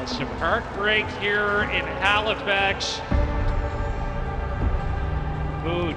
Some heartbreak here in Halifax. Mood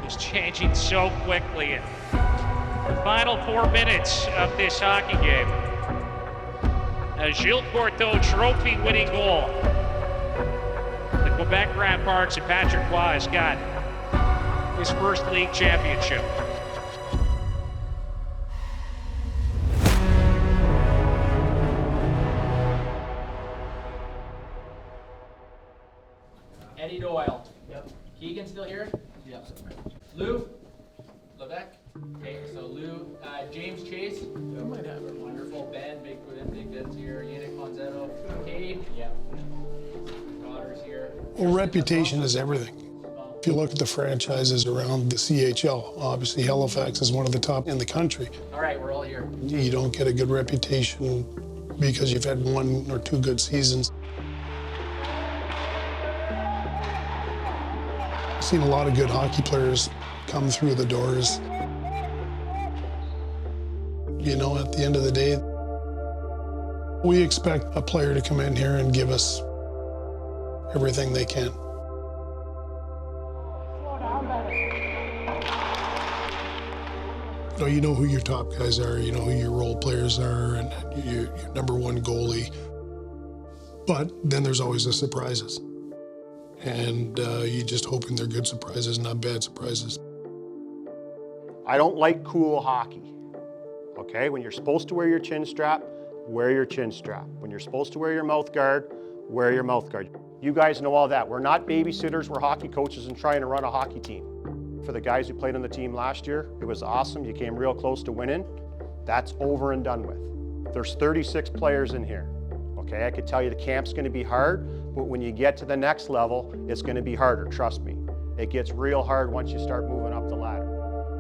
is changing so quickly in the final 4 minutes of this hockey game. A Gilles Courteau trophy-winning goal. The Quebec Grand Parks and Patrick Roy has got his first league championship. Eddie Doyle. Yep. Keegan still here? Yep. Lou? Levesque? Okay, so Lou, James Chase? I might have it. Wonderful. Ben, Big Ben's here. Yannick Ponzetto. Cade? Yep. Daughter's here. Well, reputation is everything. If you look at the franchises around the CHL, obviously Halifax is one of the top in the country. All right, we're all here. You don't get a good reputation because you've had 1 or 2 good seasons. I've seen a lot of good hockey players come through the doors. You know, at the end of the day, we expect a player to come in here and give us everything they can. You know who your top guys are, you know who your role players are, and your #1 goalie. But then there's always the surprises. And you're just hoping they're good surprises, not bad surprises. I don't like cool hockey, okay? When you're supposed to wear your chin strap, wear your chin strap. When you're supposed to wear your mouth guard, wear your mouth guard. You guys know all that. We're not babysitters, we're hockey coaches and trying to run a hockey team. For the guys who played on the team last year, it was awesome. You came real close to winning. That's over and done with. There's 36 players in here. Okay, I could tell you the camp's gonna be hard, but when you get to the next level, it's gonna be harder, trust me. It gets real hard once you start moving up the ladder.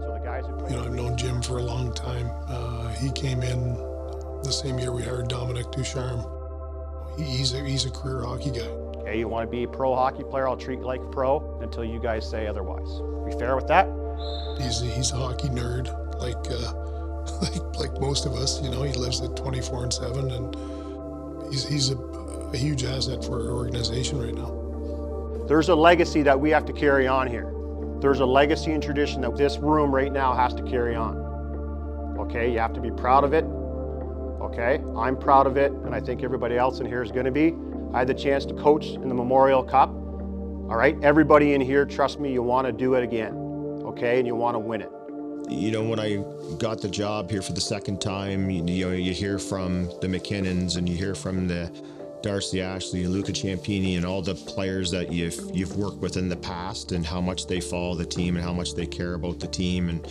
So the guys who play— I've known Jim for a long time. He came in the same year we hired Dominic Ducharme. He's a career hockey guy. Okay, you wanna be a pro hockey player, I'll treat you like a pro until you guys say otherwise. We fair with that? He's a hockey nerd, like most of us. You know, he lives at 24/7, and he's a huge asset for our organization right now. There's a legacy that we have to carry on here. There's a legacy and tradition that this room right now has to carry on. Okay, you have to be proud of it. Okay, I'm proud of it, and I think everybody else in here is gonna be. I had the chance to coach in the Memorial Cup. All right, everybody in here, trust me, you wanna do it again, okay, and you wanna win it. You know, when I got the job here for the second time, you hear from the McKinnons and you hear from the Darcy Ashley and Luca Ciampini and all the players that you've worked with in the past and how much they follow the team and how much they care about the team. And,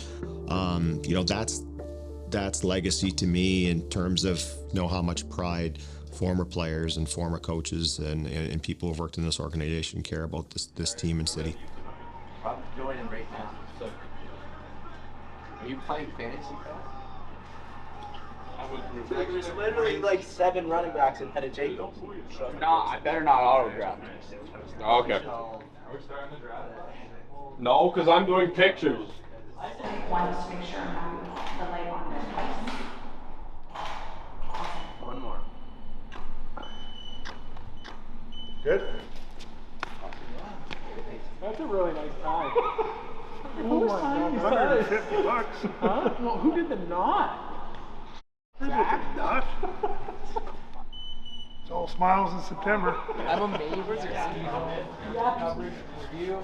you know, that's legacy to me in terms of, you know, how much pride former players and former coaches and people who've worked in this organization care about this team and city. I'm joining right now. So, are you playing fantasy? There's literally like 7 running backs ahead of Jacob. No, I better not auto draft. Okay. No, because I'm doing pictures. One, just make sure I'm having the light on this place. One more. Good? That's a really nice time. Who was signing this? $150. Huh? Well, who did the knot? Zach? It's all smiles in September. I'm amazed. Where's your coverage review?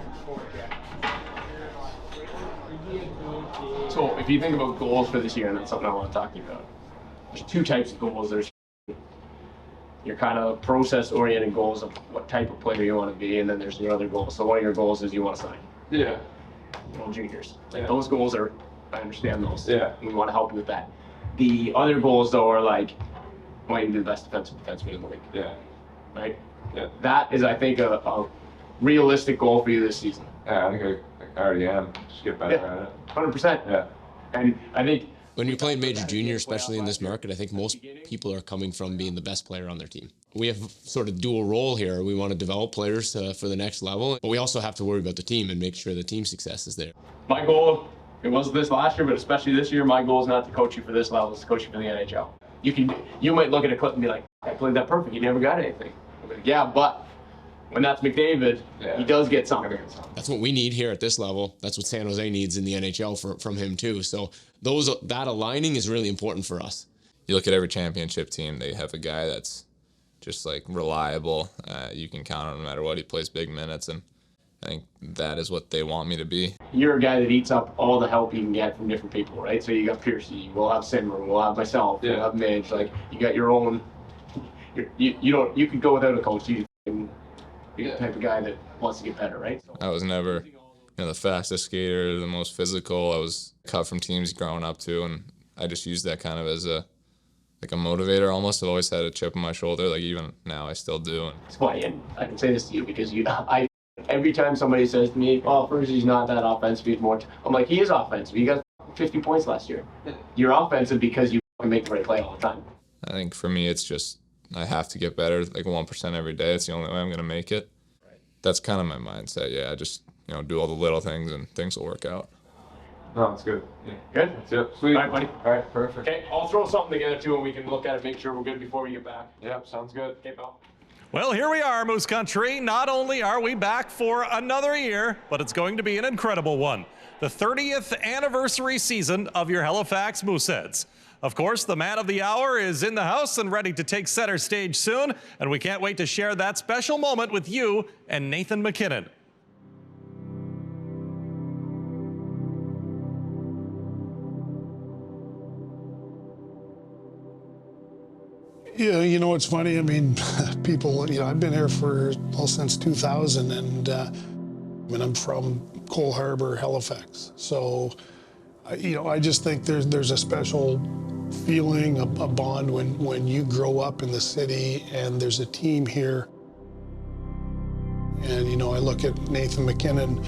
So, if you think about goals for this year, and that's something I want to talk to you about, there's 2 types of goals. There's your kind of process-oriented goals of what type of player you want to be, and then there's your other goals. So one of your goals is you want to sign. Yeah. Juniors. Like Yeah. those goals are, I understand those. Yeah. We want to help you with that. The other goals though are like, I want you to be the best defensive defenseman in the league. Yeah. Right? Yeah. That is, I think, a realistic goal for you this season. Yeah, I think I already am. Just get better at it. 100%. Yeah. And I think when you're playing major junior, especially in this market, I think most people are coming from being the best player on their team. We have sort of dual role here. We want to develop players for the next level, but we also have to worry about the team and make sure the team success is there. my goal, it was this last year, but especially this year, my goal is not to coach you for this level, it's to coach you for the NHL. You might look at a clip and be like, I played that perfect. He never got anything. I'm like, yeah, but when that's McDavid, he does get something. That's what we need here at this level. That's what San Jose needs in the NHL from him too. So that aligning is really important for us. You look at every championship team, they have a guy that's just like reliable. You can count on no matter what. He plays big minutes, and I think that is what they want me to be. You're a guy that eats up all the help you can get from different people, right? So you got Piercy, we'll have Simmer, we'll have myself, we'll have Midge. Like you got your own. You could go without a coach. You're the type of guy that wants to get better, right? So, I was never, the fastest skater, the most physical. I was cut from teams growing up too, and I just used that kind of as a motivator almost. I've always had a chip on my shoulder, like even now I still do. That's why, and I can say this to you because every time somebody says to me, "Oh, Fergie's not that offensive, he's more," I'm like, he is offensive. You got 50 points last year. You're offensive because you make the right play all the time. I think for me, it's just I have to get better, like 1% every day. It's the only way I'm gonna make it. Right. That's kind of my mindset. Yeah, I just do all the little things and things will work out. No, that's good. Yeah. Good? That's it. Sweet. All right, buddy. All right, perfect. Okay, I'll throw something together too and we can look at it, make sure we're good before we get back. Yeah, sounds good. Okay, pal. Well, here we are, Moose Country. Not only are we back for another year, but it's going to be an incredible one. The 30th anniversary season of your Halifax Mooseheads. Of course, the man of the hour is in the house and ready to take center stage soon, and we can't wait to share that special moment with you and Nathan MacKinnon. Yeah, it's funny. I mean, people, I've been here since 2000, and I'm from Cole Harbour, Halifax. So, I just think there's a special feeling, a bond when you grow up in the city and there's a team here. And, I look at Nathan MacKinnon,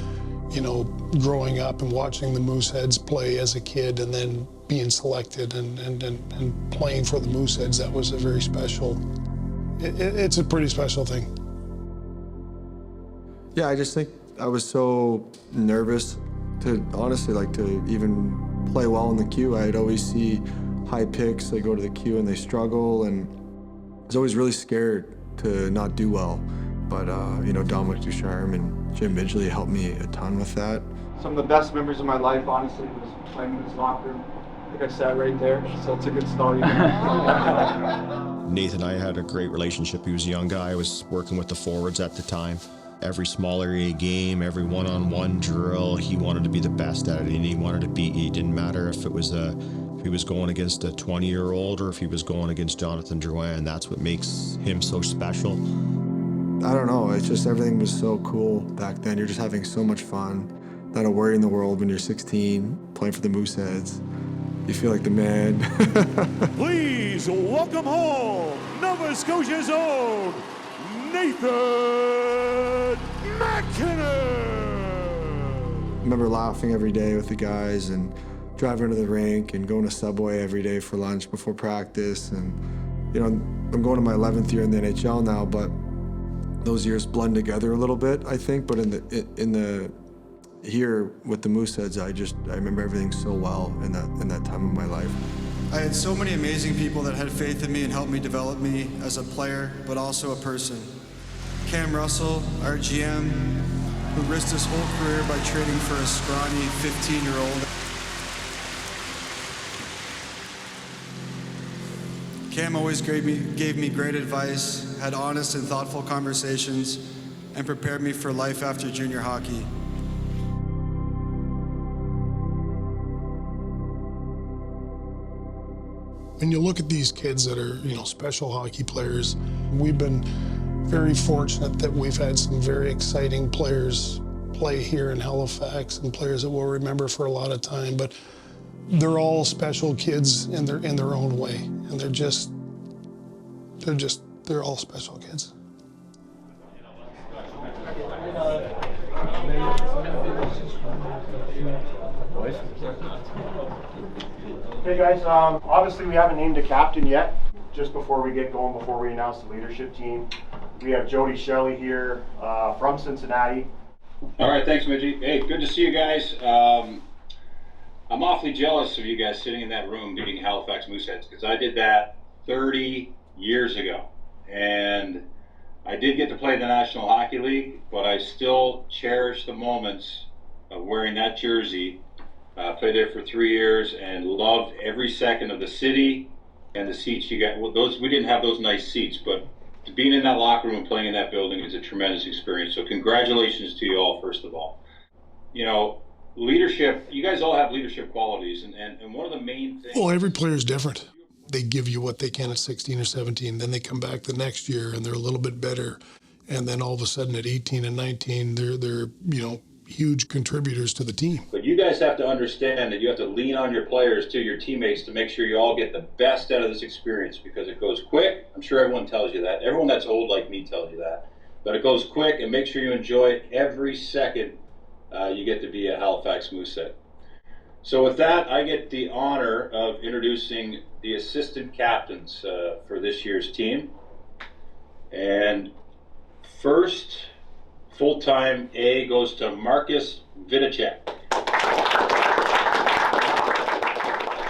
growing up and watching the Mooseheads play as a kid and then being selected and playing for the Mooseheads. That was a very special, it's a pretty special thing. Yeah, I just think I was so nervous to honestly to even play well in the queue. I'd always see high picks, they go to the queue and they struggle, and I was always really scared to not do well. But Dominic Ducharme and Jim Midgley helped me a ton with that. Some of the best memories of my life, honestly, was playing in this locker room. I think I sat right there, so it's a good story. Nathan and I had a great relationship. He was a young guy. I was working with the forwards at the time. Every small area game, every one-on-one drill, he wanted to be the best at it, and he wanted to beat you. It didn't matter if it was if he was going against a 20-year-old or if he was going against Jonathan Drouin. That's what makes him so special. I don't know, it's just everything was so cool back then. You're just having so much fun. Not a worry in the world when you're 16, playing for the Mooseheads. You feel like the man. Please welcome home Nova Scotia's own Nathan MacKinnon. I remember laughing every day with the guys and driving to the rink and going to Subway every day for lunch before practice. And I'm going to my 11th year in the NHL now, but those years blend together a little bit, I think. But here with the Mooseheads, I remember everything so well in that time of my life. I had so many amazing people that had faith in me and helped me develop me as a player, but also a person. Cam Russell, our GM, who risked his whole career by trading for a scrawny 15-year-old. Cam always gave me great advice, had honest and thoughtful conversations, and prepared me for life after junior hockey. When you look at these kids that are, special hockey players, we've been very fortunate that we've had some very exciting players play here in Halifax and players that we'll remember for a lot of time. But they're all special kids in their own way, and they're all special kids. Okay guys, obviously we haven't named a captain yet. Just before we get going, before we announce the leadership team, we have Jody Shelley here from Cincinnati. All right, thanks Midgie. Hey, good to see you guys. I'm awfully jealous of you guys sitting in that room beating Halifax Mooseheads, because I did that 30 years ago. And I did get to play in the National Hockey League, but I still cherish the moments of wearing that jersey. Played there for 3 years and loved every second of the city and the seats you got. Well, we didn't have those nice seats, but being in that locker room and playing in that building is a tremendous experience. So congratulations to you all, first of all. You know, leadership, you guys all have leadership qualities, and one of the main things... Well, every player is different. They give you what they can at 16 or 17, then they come back the next year and they're a little bit better, and then all of a sudden at 18 and 19, they're huge contributors to the team. But you guys have to understand that you have to lean on your players, to your teammates, to make sure you all get the best out of this experience, because it goes quick. I'm sure everyone tells you that. Everyone that's old like me tells you that. But it goes quick, and make sure you enjoy every second you get to be a Halifax Moosehead. So with that, I get the honor of introducing the assistant captains for this year's team. And first, full-time A goes to Marcus Vidacek.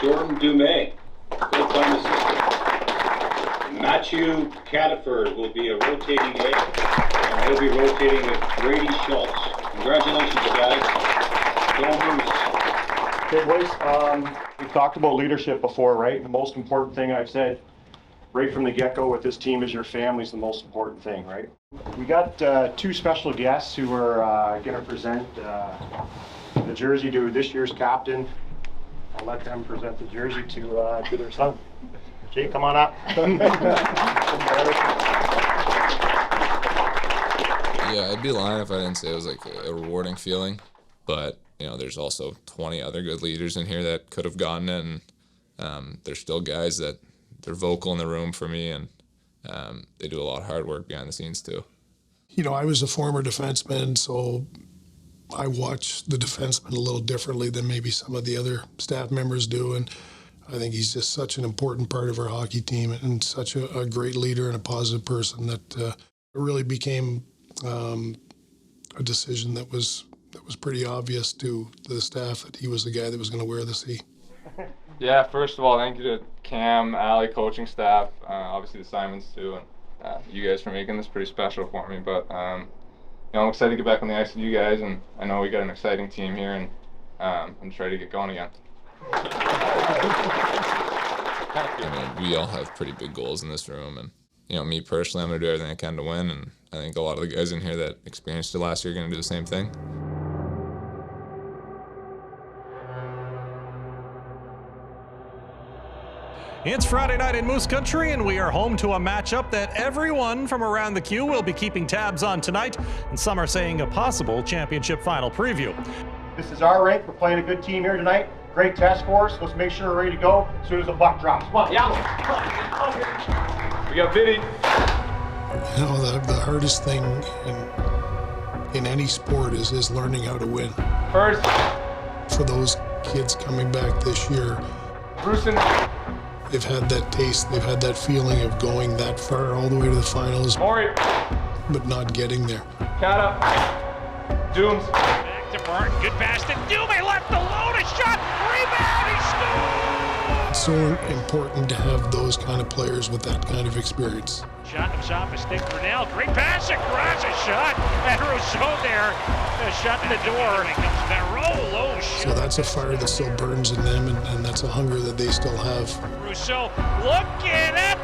Jordan Dumais, full-time assistant. Matthew Cataford will be a rotating A, and he'll be rotating with Brady Schultz. Congratulations, guys. Go Moose. Okay, boys, we've talked about leadership before, right? The most important thing I've said right from the get-go with this team is your family is the most important thing, right? We got two special guests who are going to present the jersey to this year's captain. I'll let them present the jersey to their son. Jake, come on up. Yeah, I'd be lying if I didn't say it was like a rewarding feeling, but you know, there's also 20 other good leaders in here that could have gotten it, and there's still guys that they're vocal in the room for me, and they do a lot of hard work behind the scenes too. You know, I was a former defenseman, so I watch the defenseman a little differently than maybe some of the other staff members do, and I think he's just such an important part of our hockey team and such a great leader and a positive person that it really became a decision that was pretty obvious to the staff that he was the guy that was going to wear the C. Yeah, first of all, thank you to Cam, Ali, coaching staff, obviously the Simons too, and you guys for making this pretty special for me. But you know, I'm excited to get back on the ice with you guys, and I know we got an exciting team here, and I'm just ready to get going again. I mean, we all have pretty big goals in this room, and you know, me personally, I'm going to do everything I can to win, and I think a lot of the guys in here that experienced it last year are going to do the same thing. It's Friday night in Moose Country, and we are home to a matchup that everyone from around the queue will be keeping tabs on tonight, and some are saying a possible championship final preview. This is our rink. We're playing a good team here tonight. Great test for us. Let's make sure we're ready to go as soon as the puck drops. Come on. Yeah. We got Vinny. You know, the hardest thing in any sport is learning how to win. First. For those kids coming back this year, Bruceson. They've had that taste, they've had that feeling of going that far all the way to the finals, Maury. But not getting there. Cata. Dooms. Back to Martin, good pass to Dumais, left alone, a shot, rebound, he scored! It's so important to have those kind of players with that kind of experience. Shot comes off a stick, Brunel, great pass across, a shot, and Rousseau there, a shot in the door, and it comes Barreau, low shot. So that's a fire that still burns in them, and that's a hunger that they still have. Rousseau looking at